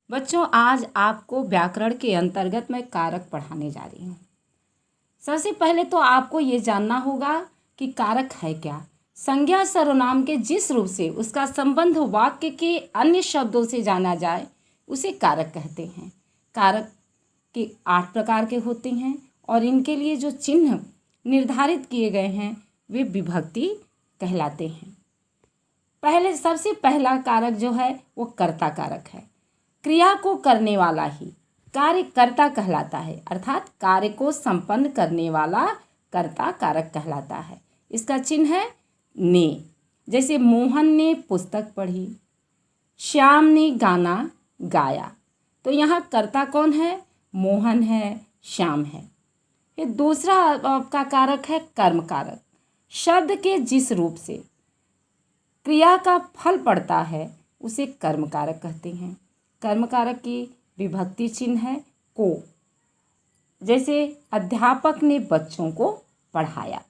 बच्चों, आज आपको व्याकरण के अंतर्गत मैं कारक पढ़ाने जा रही हूँ। सबसे पहले तो आपको ये जानना होगा कि कारक है क्या। संज्ञा सर्वनाम के जिस रूप से उसका संबंध वाक्य के अन्य शब्दों से जाना जाए उसे कारक कहते हैं। कारक के 8 प्रकार के होते हैं और इनके लिए जो चिन्ह निर्धारित किए गए हैं वे विभक्ति कहलाते हैं। सबसे पहला कारक जो है वो कर्ता कारक है। क्रिया को करने वाला ही कार्यकर्ता कहलाता है, अर्थात कार्य को संपन्न करने वाला कर्ता कारक कहलाता है। इसका चिन्ह है ने। जैसे मोहन ने पुस्तक पढ़ी, श्याम ने गाना गाया। तो यहाँ कर्ता कौन है? मोहन है, श्याम है। ये दूसरा आपका कारक है कर्म कारक। शब्द के जिस रूप से क्रिया का फल पड़ता है उसे कर्म कारक कहते हैं। कर्म कारक की विभक्ति चिन्ह है को। जैसे अध्यापक ने बच्चों को पढ़ाया।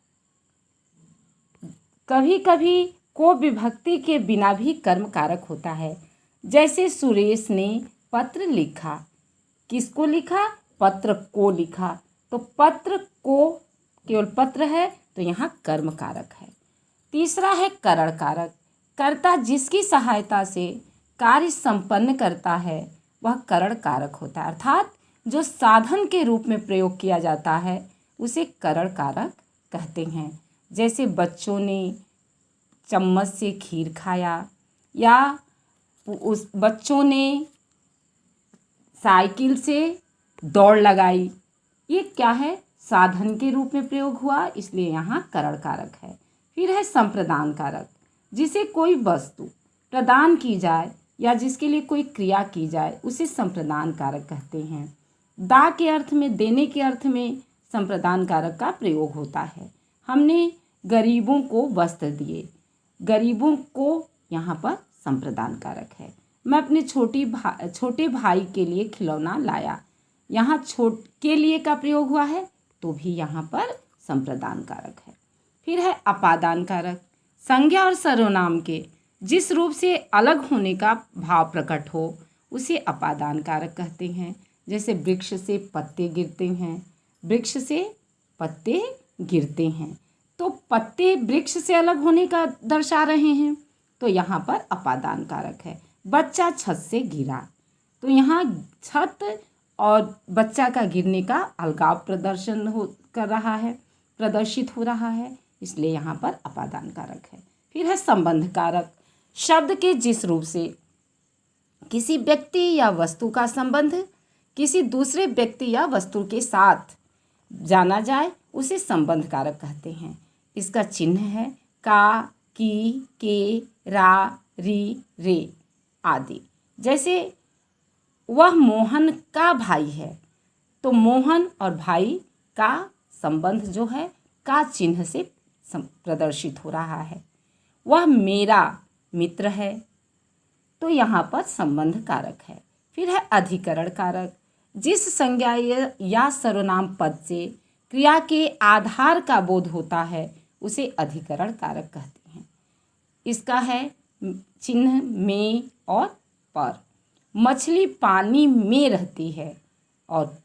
कभी कभी को विभक्ति के बिना भी कर्म कारक होता है। जैसे सुरेश ने पत्र लिखा। किसको लिखा? पत्र को लिखा। तो पत्र को केवल पत्र है तो यहाँ कर्म कारक है। तीसरा है करण कारक। कर्ता जिसकी सहायता से कार्य संपन्न करता है वह करण कारक होता है, अर्थात जो साधन के रूप में प्रयोग किया जाता है उसे करण कारक कहते हैं। जैसे बच्चों ने चम्मच से खीर खाया या उस बच्चों ने साइकिल से दौड़ लगाई। ये क्या है? साधन के रूप में प्रयोग हुआ, इसलिए यहाँ करण कारक है। फिर है संप्रदान कारक। जिसे कोई वस्तु प्रदान की जाए या जिसके लिए कोई क्रिया की जाए उसे संप्रदान कारक कहते हैं। दा के अर्थ में, देने के अर्थ में संप्रदान कारक का प्रयोग होता है। हमने गरीबों को वस्त्र दिए, गरीबों को यहाँ पर संप्रदान कारक है। मैं अपने छोटे भाई के लिए खिलौना लाया, यहाँ छोट के लिए का प्रयोग हुआ है तो भी यहाँ पर संप्रदान कारक है। फिर है अपादान कारक। संज्ञा और सर्वनाम के जिस रूप से अलग होने का भाव प्रकट हो उसे अपादान कारक कहते हैं। जैसे वृक्ष से पत्ते गिरते हैं, वृक्ष से पत्ते गिरते हैं, तो पत्ते वृक्ष से अलग होने का दर्शा रहे हैं तो यहाँ पर अपादान कारक है। बच्चा छत से गिरा, तो यहाँ छत और बच्चा का गिरने का अलगाव प्रदर्शित हो रहा है, इसलिए यहाँ पर अपादान कारक है। फिर है संबंध कारक। शब्द के जिस रूप से किसी व्यक्ति या वस्तु का संबंध किसी दूसरे व्यक्ति या वस्तु के साथ जाना जाए उसे संबंध कारक कहते हैं। इसका चिन्ह है का, की, के, रा, री, रे आदि। जैसे वह मोहन का भाई है, तो मोहन और भाई का संबंध जो है का चिन्ह से प्रदर्शित हो रहा है। वह मेरा मित्र है, तो यहाँ पर संबंध कारक है। फिर है अधिकरण कारक। जिस संज्ञा या सर्वनाम पद से क्रिया के आधार का बोध होता है उसे अधिकरण कारक कहते हैं। इसका है चिन्ह में और पर। मछली पानी में रहती है और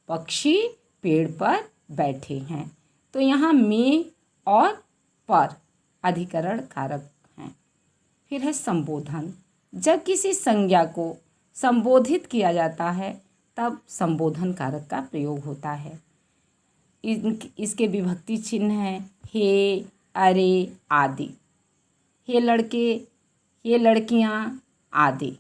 पक्षी पेड़ पर बैठे हैं, तो यहाँ में और पर अधिकरण कारक हैं। फिर है संबोधन। जब किसी संज्ञा को संबोधित किया जाता है तब संबोधन कारक का प्रयोग होता है। इसके विभक्ति चिन्ह हैं हे, अरे आदि। हे लड़के, हे लड़कियाँ आदि।